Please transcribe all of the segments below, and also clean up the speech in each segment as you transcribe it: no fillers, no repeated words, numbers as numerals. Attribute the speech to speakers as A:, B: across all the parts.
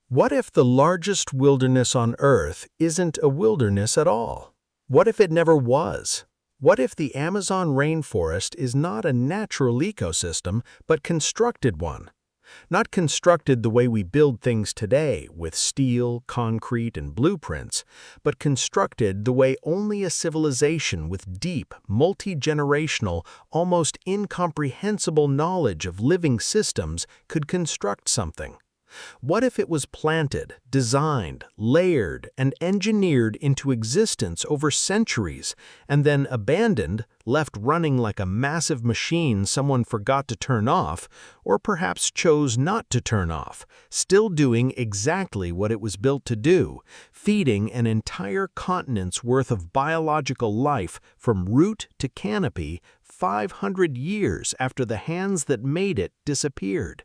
A: What if the largest wilderness on Earth isn't a wilderness at all? What if it never was? What if the Amazon rainforest is not a natural ecosystem, but constructed one? Not constructed the way we build things today, with steel, concrete, and blueprints, but constructed the way only a civilization with deep, multi-generational, almost incomprehensible knowledge of living systems could construct something. What if it was planted, designed, layered, and engineered into existence over centuries, and then abandoned, left running like a massive machine someone forgot to turn off, or perhaps chose not to turn off, still doing exactly what it was built to do, feeding an entire continent's worth of biological life from root to canopy 500 years after the hands that made it disappeared?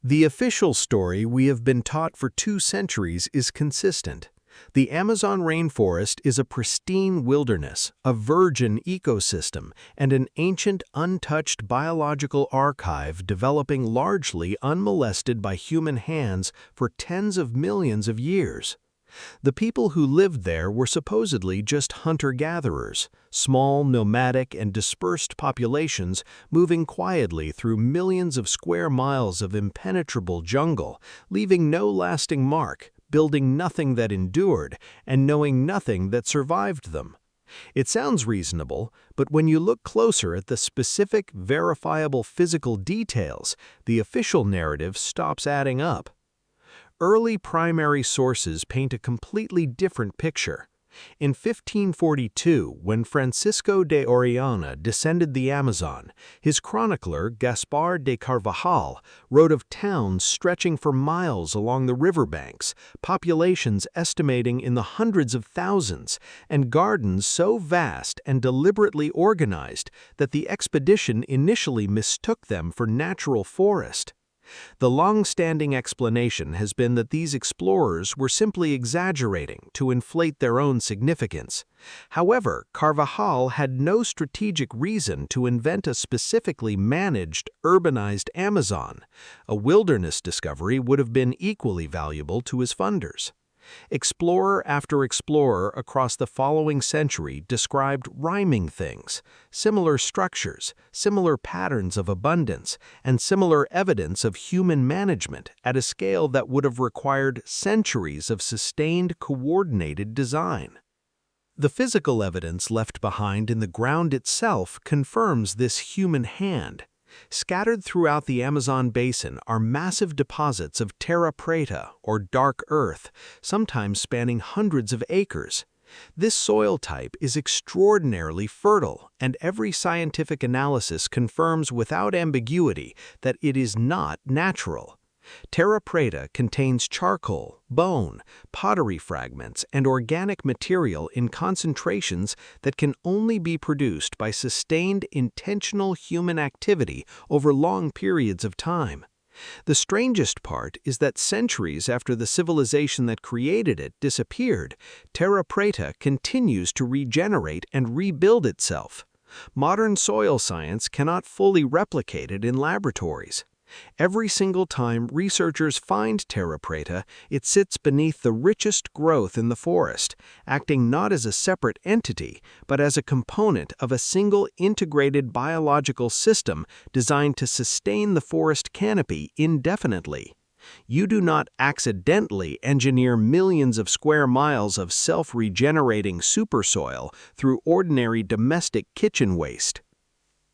A: The official story we have been taught for 2 centuries is consistent. The Amazon rainforest is a pristine wilderness, a virgin ecosystem, and an ancient, untouched biological archive developing largely unmolested by human hands for tens of millions of years. The people who lived there were supposedly just hunter-gatherers, small, nomadic, and dispersed populations moving quietly through millions of square miles of impenetrable jungle, leaving no lasting mark, building nothing that endured, and knowing nothing that survived them. It sounds reasonable, but when you look closer at the specific, verifiable physical details, the official narrative stops adding up. Early primary sources paint a completely different picture. In 1542, when Francisco de Orellana descended the Amazon, his chronicler Gaspar de Carvajal wrote of towns stretching for miles along the riverbanks, populations estimating in the hundreds of thousands, and gardens so vast and deliberately organized that the expedition initially mistook them for natural forest. The long-standing explanation has been that these explorers were simply exaggerating to inflate their own significance. However, Carvajal had no strategic reason to invent a specifically managed, urbanized Amazon. A wilderness discovery would have been equally valuable to his funders. Explorer after explorer across the following century described rhyming things, similar structures, similar patterns of abundance, and similar evidence of human management at a scale that would have required centuries of sustained, coordinated design. The physical evidence left behind in the ground itself confirms this human hand. Scattered throughout the Amazon basin are massive deposits of terra preta, or dark earth, sometimes spanning hundreds of acres. This soil type is extraordinarily fertile, and every scientific analysis confirms without ambiguity that it is not natural. Terra preta contains charcoal, bone, pottery fragments, and organic material in concentrations that can only be produced by sustained intentional human activity over long periods of time. The strangest part is that centuries after the civilization that created it disappeared, terra preta continues to regenerate and rebuild itself. Modern soil science cannot fully replicate it in laboratories. Every single time researchers find terra preta, it sits beneath the richest growth in the forest, acting not as a separate entity, but as a component of a single integrated biological system designed to sustain the forest canopy indefinitely. You do not accidentally engineer millions of square miles of self-regenerating supersoil through ordinary domestic kitchen waste.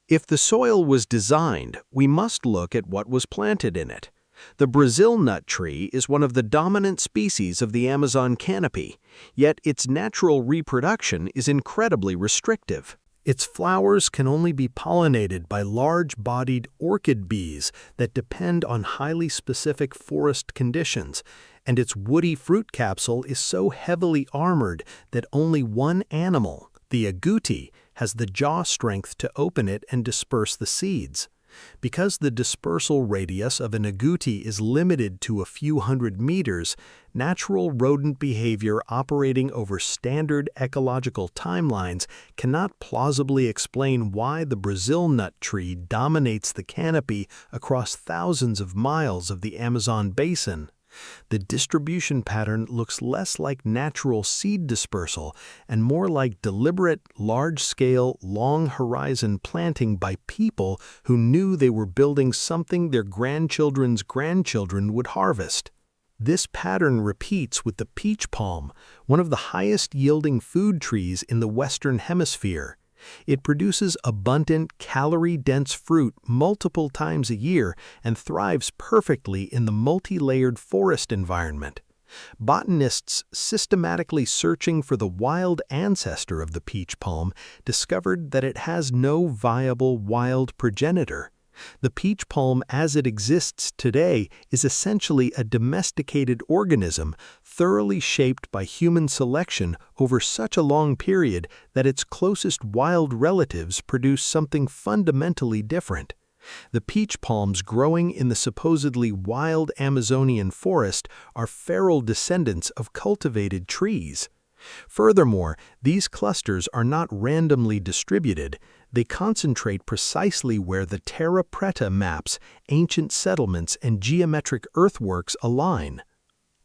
A: If the soil was designed, we must look at what was planted in it. The Brazil nut tree is one of the dominant species of the Amazon canopy, yet its natural reproduction is incredibly restrictive. Its flowers can only be pollinated by large-bodied orchid bees that depend on highly specific forest conditions, and its woody fruit capsule is so heavily armored that only one animal, the agouti, has the jaw strength to open it and disperse the seeds. Because the dispersal radius of an agouti is limited to a few hundred meters, natural rodent behavior operating over standard ecological timelines cannot plausibly explain why the Brazil nut tree dominates the canopy across thousands of miles of the Amazon basin. The distribution pattern looks less like natural seed dispersal and more like deliberate, large-scale, long-horizon planting by people who knew they were building something their grandchildren's grandchildren would harvest. This pattern repeats with the peach palm, one of the highest-yielding food trees in the Western Hemisphere. It produces abundant, calorie-dense fruit multiple times a year and thrives perfectly in the multi-layered forest environment. Botanists systematically searching for the wild ancestor of the peach palm discovered that it has no viable wild progenitor. The peach palm as it exists today is essentially a domesticated organism thoroughly shaped by human selection over such a long period that its closest wild relatives produce something fundamentally different. The peach palms growing in the supposedly wild Amazonian forest are feral descendants of cultivated trees. Furthermore, these clusters are not randomly distributed. They concentrate precisely where the terra preta maps, ancient settlements, and geometric earthworks align.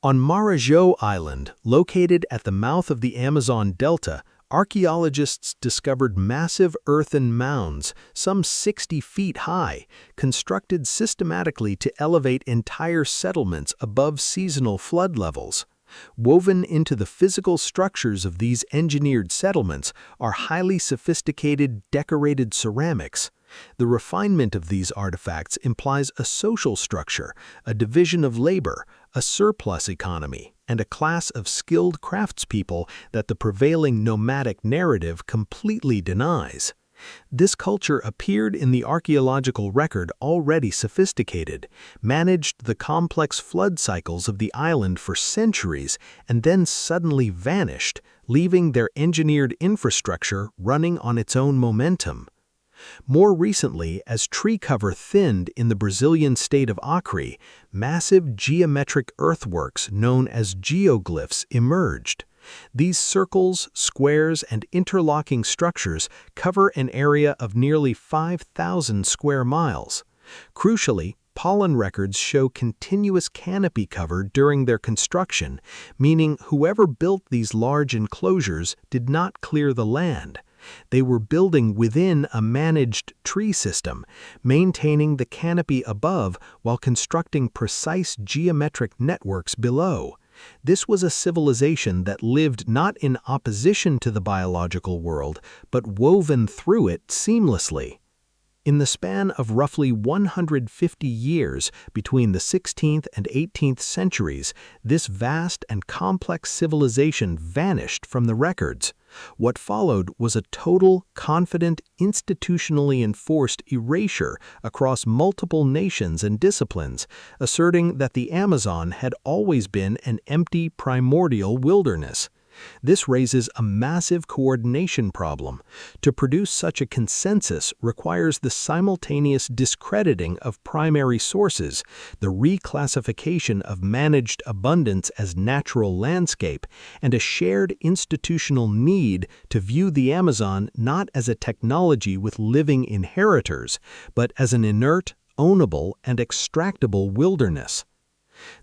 A: On Marajó Island, located at the mouth of the Amazon Delta, archaeologists discovered massive earthen mounds, some 60 feet high, constructed systematically to elevate entire settlements above seasonal flood levels. Woven into the physical structures of these engineered settlements are highly sophisticated decorated ceramics. The refinement of these artifacts implies a social structure, a division of labor, a surplus economy, and a class of skilled craftspeople that the prevailing nomadic narrative completely denies. This culture appeared in the archaeological record already sophisticated, managed the complex flood cycles of the island for centuries, and then suddenly vanished, leaving their engineered infrastructure running on its own momentum. More recently, as tree cover thinned in the Brazilian state of Acre, massive geometric earthworks known as geoglyphs emerged. These circles, squares, and interlocking structures cover an area of nearly 5,000 square miles. Crucially, pollen records show continuous canopy cover during their construction, meaning whoever built these large enclosures did not clear the land. They were building within a managed tree system, maintaining the canopy above while constructing precise geometric networks below. This was a civilization that lived not in opposition to the biological world, but woven through it seamlessly. In the span of roughly 150 years between the 16th and 18th centuries, this vast and complex civilization vanished from the records. What followed was a total, confident, institutionally enforced erasure across multiple nations and disciplines, asserting that the Amazon had always been an empty, primordial wilderness. This raises a massive coordination problem. To produce such a consensus requires the simultaneous discrediting of primary sources, the reclassification of managed abundance as natural landscape, and a shared institutional need to view the Amazon not as a technology with living inheritors, but as an inert, ownable, and extractable wilderness.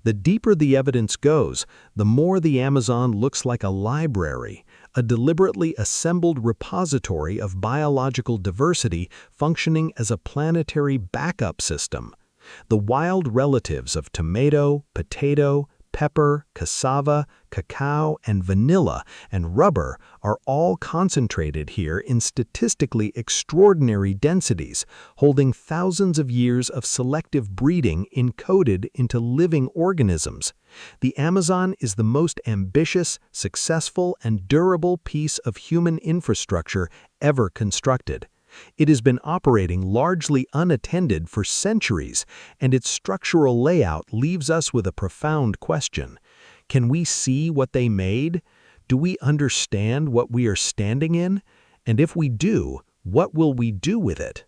A: The deeper the evidence goes, the more the Amazon looks like a library, a deliberately assembled repository of biological diversity functioning as a planetary backup system. The wild relatives of tomato, potato, pepper, cassava, cacao, and vanilla, and rubber are all concentrated here in statistically extraordinary densities, holding thousands of years of selective breeding encoded into living organisms. The Amazon is the most ambitious, successful, and durable piece of human infrastructure ever constructed. It has been operating largely unattended for centuries, and its structural layout leaves us with a profound question. Can we see what they made? Do we understand what we are standing in? And if we do, what will we do with it?